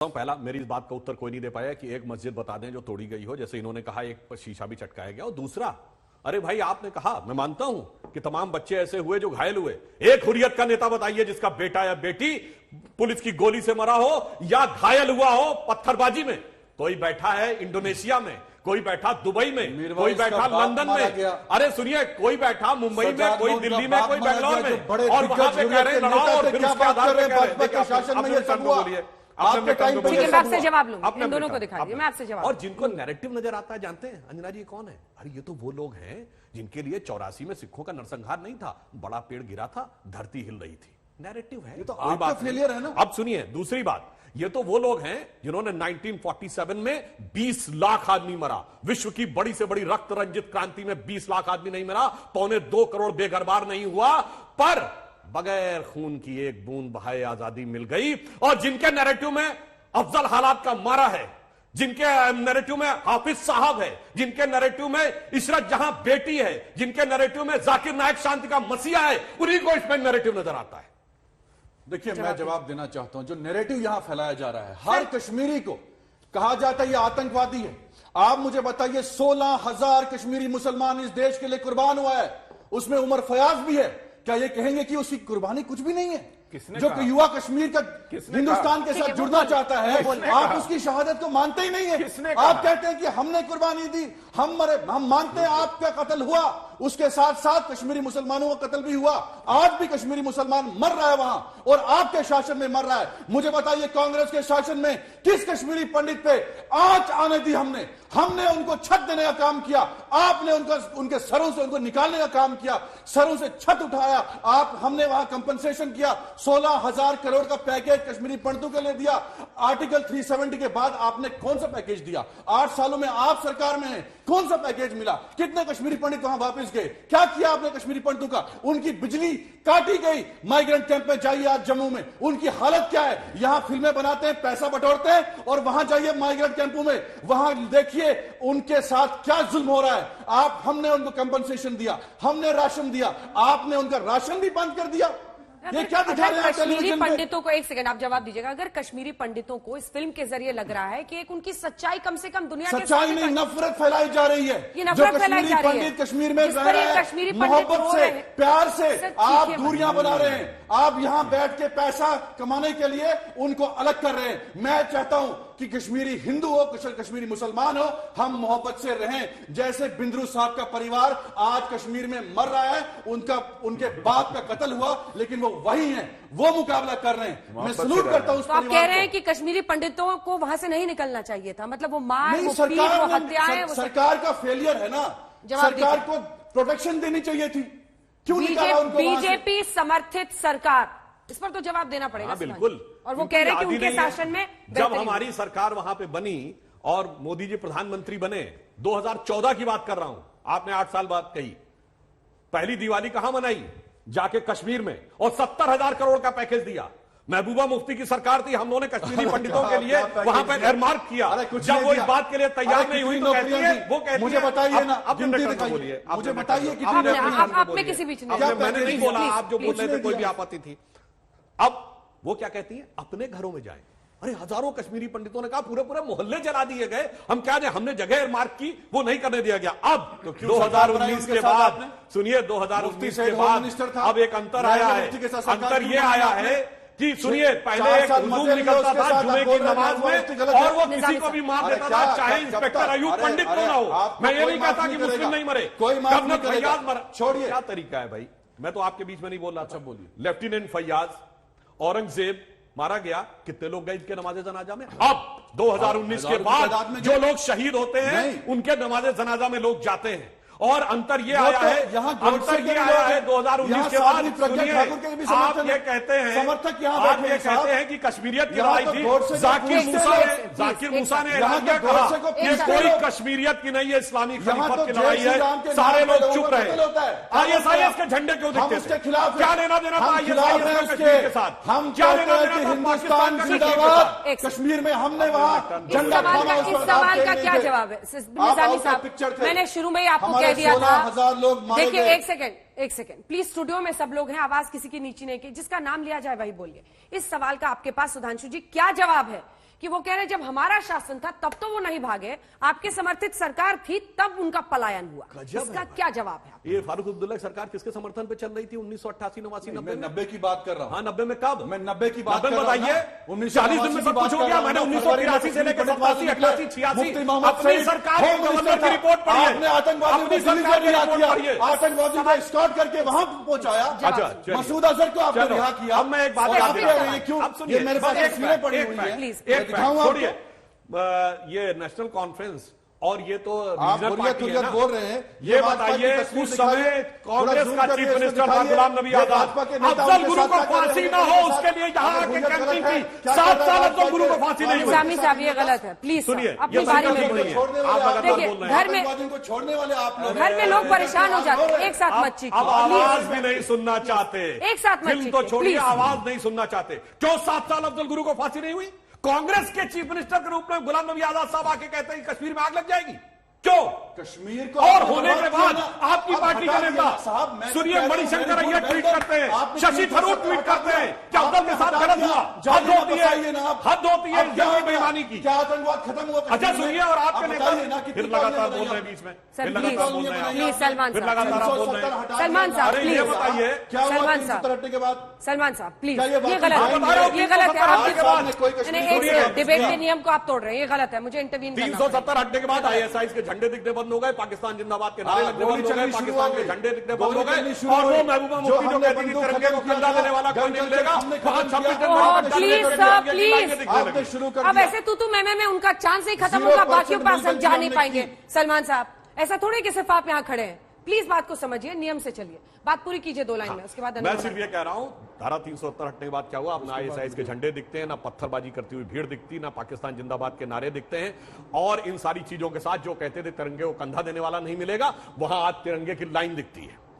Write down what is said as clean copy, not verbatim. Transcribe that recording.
पहला, मेरी इस बात का उत्तर कोई नहीं दे पाया कि एक मस्जिद बता दें जो तोड़ी गई हो, जैसे इन्होंने कहा एक शीशा भी चटकाया गया। और दूसरा, अरे भाई आपने कहा, मैं मानता हूं कि तमाम बच्चे ऐसे हुए जो घायल हुए, एक हुर्रियत का नेता बताइए जिसका बेटा या बेटी पुलिस की गोली से मरा हो या घायल हुआ हो पत्थरबाजी में। कोई बैठा है इंडोनेशिया में, कोई बैठा दुबई में, कोई बैठा लंदन में, अरे सुनिए, कोई बैठा मुंबई में, कोई दिल्ली में, कोई बेंगलोर में, और वहां पे कह रहे हैं लड़ाओ और फिर उसके आधार पर कह रहे हैं शासन में ये सब हुआ। आपके टाइम पे मैं आपसे जवाब लूंगा, इन दोनों को दिखा दिए, मैं आपसे जवाब। और जिनको नैरेटिव नजर आता है, जानते हैं अंजना जी कौन है? अरे ये तो वो लोग हैं जिनके लिए 84 में सिखों का नरसंहार नहीं था, बड़ा पेड़ गिरा था, धरती हिल रही थी। नैरेटिव है, ये तो आपका फेलियर है ना। अब सुनिए दूसरी बात, ये तो वो लोग हैं जिन्होंने 1947 में 20 लाख आदमी मरा, विश्व की बड़ी से बड़ी रक्त रंजित क्रांति में 20 लाख आदमी नहीं मरा, 2.25 करोड़ बेघरबार नहीं हुआ, पर बगैर खून की एक बूंद बहाए आजादी मिल गई। और जिनके नैरेटिव में अफजल हालात का मारा है, जिनके नैरेटिव में हाफिज साहब है, जिनके नैरेटिव में इशरत जहां बेटी है, जिनके नैरेटिव में जाकिर नायक शांति का मसीहा है, उन्हीं को इसमें नैरेटिव नजर आता है। देखिए, मैं जवाब देना चाहता हूं, जो नैरेटिव यहां फैलाया जा रहा है, हर कश्मीरी को कहा जाता है ये आतंकवादी है। आप मुझे बताइए, 16,000 कश्मीरी मुसलमान इस देश के लिए कुर्बान हुआ है, उसमें उमर फयाज भी है। क्या ये कहेंगे कि उसकी कुर्बानी कुछ भी नहीं है? जो कि युवा कश्मीर का हिंदुस्तान के साथ जुड़ना चाहता है, आप उसकी शहादत को मानते ही नहीं है। आप कहते हैं कि हमने कुर्बानी दी, हम मरे। हम मानते हैं आपका कत्ल हुआ, उसके साथ साथ कश्मीरी मुसलमानों का कत्ल भी हुआ। आज भी कश्मीरी मुसलमान मर रहा है वहां, और आपके शासन में मर रहा है। मुझे बताइए, कांग्रेस के शासन में किस कश्मीरी पंडित पे आंच आने दी? हमने उनको छत देने का काम किया, आपने उनके सरों से उनको निकालने का काम किया, सरों से छत उठाया। हमने वहां कंपनसेशन किया, 16,000 करोड़ का पैकेज कश्मीरी पंडितों के लिए दिया। आर्टिकल 370 के बाद आपने कौन सा पैकेज दिया? 8 सालों में आप सरकार में हैं, कौन सा पैकेज मिला? कितने कश्मीरी पंडित वहां वापस गए? क्या किया आपने कश्मीरी पंडितों का? उनकी बिजली काटी गई। माइग्रेंट कैंप में जाइए आज जम्मू में, उनकी हालत क्या है? यहां फिल्में बनाते हैं, पैसा बटोरते हैं, और वहां जाइए माइग्रेंट कैंपों में, वहां देखिए उनके साथ क्या जुल्म हो रहा है। हमने उनको कंपनसेशन दिया, हमने राशन दिया, आपने उनका राशन भी बंद कर दिया। ये क्या दिखा रहे हैं? कश्मीरी पंडितों को, एक सेकंड आप जवाब दीजिएगा, अगर कश्मीरी पंडितों को इस फिल्म के जरिए लग रहा है कि एक उनकी सच्चाई कम से कम दुनिया के सच्चाई नहीं, नफरत फैलाई जा रही है। ये नफरत फैलाई जा रही है। पंडित कश्मीर में रह रहे हैं, मोहब्बत से, प्यार से आप दूरियां बना रहे हैं। आप यहां बैठ के पैसा कमाने के लिए उनको अलग कर रहे हैं। मैं चाहता हूं कि कश्मीरी हिंदू हो, कश्मीरी मुसलमान हो, हम मोहब्बत से रहें। जैसे बिंद्रू साहब का परिवार आज कश्मीर में मर रहा है, उनके बाप का कत्ल हुआ, लेकिन वो वही हैं, वो मुकाबला कर रहे हैं। मैं सलूट करता हूं। तो आप कह रहे हैं कि कश्मीरी पंडितों को वहां से नहीं निकलना चाहिए था, मतलब वो मार, वो पीट, वो हत्याएं, सरकार का फेलियर है ना। सरकार को प्रोटेक्शन देनी चाहिए थी, क्यों निकाला उनको? बीजेपी समर्थित सरकार, इस पर तो जवाब देना पड़ेगा। बिल्कुल। और वो कह रहे हैं कि उनके शासन में जब हमारी सरकार वहां पे बनी और मोदी जी प्रधानमंत्री बने, 2014 की बात कर रहा हूं, आपने 8 साल बाद कही, पहली दिवाली कहां मनाई? जाके कश्मीर में, और 70,000 करोड़ का पैकेज दिया। महबूबा मुफ्ती की सरकार थी, हम लोगों ने कश्मीरी पंडितों के लिए वहां पर एयरमार्क किया। जब वो इस बात के लिए तैयार नहीं हुई तो कहती है, वो कहती है, मुझे बताइए ना, बोलिए, मुझे बताइए कि आपने किसी बीच नहीं, मैंने नहीं बोला, आप जो बोल रहे थे कोई भी आपत्ति थी। अब वो क्या कहती है? अपने घरों में जाएं। अरे हजारों कश्मीरी पंडितों ने कहा पूरे पूरे मोहल्ले जला दिए गए, हम क्या जाए, हमने जगह मार्क की, वो नहीं करने दिया गया। अब 2019 के बाद, सुनिए 2019 के बाद अब एक अंतर आया है। अंतर ये आया है कि सुनिए, पहले एक हुजूम निकलता था जुमे की नमाज में, और वो किसी को भी मार देता था, चाहे इंस्पेक्टर अयूब पंडित क्यों ना हो। मैं ये नहीं कहता कि मुस्लिम नहीं मरे, कर्नल फैयाज मरा। छोड़िए, क्या तरीका है भाई? मैं तो आपके बीच में नहीं बोल रहा था। बोलिए। लेफ्टिनेंट फैयाज, औरंगजेब मारा गया, कितने लोग गए इनके नमाजे जनाजा में? अब 2019 के बाद जो लोग शहीद होते हैं, उनके नमाजे जनाजा में लोग जाते हैं। और अंतर ये आया है, अंतर ये आया है 2019 के बाद, आप ये कहते हैं, समर्थक आप ये कहते हैं कि कश्मीरियत की लड़ाई थी, जाकिर मूसा ने ऐलान किया, कहा कि कोई कश्मीरियत की नहीं है, इस्लामी खिलाफत की लड़ाई है, सारे लोग चुप रहे। आईएसआईएस के झंडे क्यों दिखते थे? क्या लेना देना था आईएसआईएस कश्मीर के साथ? हम क्या लेना देना था हिंदुस्तान जिंदाबाद? कश्मीर में हमने वहां झंडा फहराया। इस सवाल का क्या जवाब है निजामी साहब? मैंने शुरू में ही आपको दिया था। 16,000 लोग मारे गए। देखिए, एक सेकंड प्लीज, स्टूडियो में सब लोग हैं, आवाज किसी की नीची नहीं की, जिसका नाम लिया जाए वही बोलिए। इस सवाल का आपके पास सुधांशु जी क्या जवाब है कि वो कह रहे जब हमारा शासन था तब तो वो नहीं भागे, आपके समर्थित सरकार थी तब उनका पलायन हुआ। इसका क्या जवाब है? ये फारूक अब्दुल्ला की सरकार किसके समर्थन पे चल रही थी 1988, 89, 90 में? 90 की बात कर रहा हूं। हाँ 90 में कब? मैं 90 की बात कर रहा हूं। बताइए 40 दिन में सब कुछ हो गया। मैंने 1983 से लेकर 87, 88, 86 अपनी सरकार के गवर्नर की रिपोर्ट पढ़ी है। आपने आतंकवादियों को दिल्ली से रिहा किया, आतंकवादियों को एस्कॉर्ट करके वहां पहुंचाया। अच्छा मसूद अजहर को आपने रिहा किया। अब मैं एक बात क्यों? ये मेरे पास तस्वीरें पड़ी हुई है, छोड़िए ये नेशनल कॉन्फ्रेंस और ये तो आप बोल रहे हैं। ये बताइए उस समय कांग्रेस का चीफ मिनिस्टर था गुलाम नबी आजाद। अफजल गुरु को फांसी ना हो उसके लिए यहाँ आके कैंपिंग की। 7 साल अफजल गुरु को फांसी नहीं हुई। सामी साहब ये गलत है, प्लीज सुनिए, अपनी बारी में बोलिए। देखिए घर में को छोड़ने वाले आप लोग, घर में लोग परेशान हो जाते हैं। एक साथ मत चीखिए, अब आवाज भी नहीं सुनना चाहते। एक साथ मत फिल्म तो चीखिए, छोड़िए, प्लीज। आवाज नहीं सुनना चाहते। क्यों 7 साल अफजल गुरु को फांसी नहीं हुई? कांग्रेस के चीफ मिनिस्टर के रूप में गुलाम नबी आजाद साहब आके कहते हैं कश्मीर में आग लग जाएगी। क्यों? कश्मीर को और होने के बाद आपकी पार्टी के नेता सुनिए मणिशंकर अय्यर ट्वीट करते हैं, शशि थरूर ट्वीट करते हैं क्या अफजल के साथ गलत हुआ? हद होती है, हद होती है जंगी बेईमानी की। क्या आतंकवाद खत्म हुआ? अच्छा सुनिए, और आपके नेता फिर लगातार बोल रहे हैं बीच में, सर फिर लगातार बोल रहे प्लीज हैं, सलमान फिर साहब, लगातार आप बोल रहे हैं। सलमान साहब अरे ये प्लीज, बताइए क्या हुआ सलमान साहब 370 हटने के बाद? सलमान साहब प्लीज, क्या ये ये बात गलत आप बता रहे हो? है, ये गलत है। आप के बाद कोई कश्मीर एक डिबेट के नियम को आप तोड़ रहे हैं, ये गलत है, मुझे इंटरवीन करना पड़ेगा। 370 हटने के बाद ISI के झंडे दिखने बंद हो गए, पाकिस्तान जिंदाबाद के नारे लगने बंद हो गए, पाकिस्तान के झंडे दिखने बंद हो गए, और वो महबूबा मुफ्ती जो कहती थी तिरंगे को कंधा देने वाला कोई नहीं मिलेगा, वहां 26 प्लीज सर प्लीज, आपने शुरू कर अब दिया। ऐसे तू मैं में उनका चांस ही खत्म होगा, बाकियों पास हम जा नहीं पाएंगे। सलमान साहब ऐसा थोड़े कि सिर्फ आप यहाँ खड़े हैं, प्लीज बात को समझिए, नियम से चलिए, बात पूरी कीजिए 2 लाइन में, उसके बाद मैं सिर्फ ये कह रहा हूं धारा 370 हटने के बाद क्या हुआ? अपना ISI के झंडे दिखते हैं, ना पत्थरबाजी करती हुई भीड़ दिखती, ना पाकिस्तान जिंदाबाद के नारे दिखते हैं, और इन सारी चीजों के साथ जो कहते थे तिरंगे को कंधा देने वाला नहीं मिलेगा, वहां आज तिरंगे की लाइन दिखती है।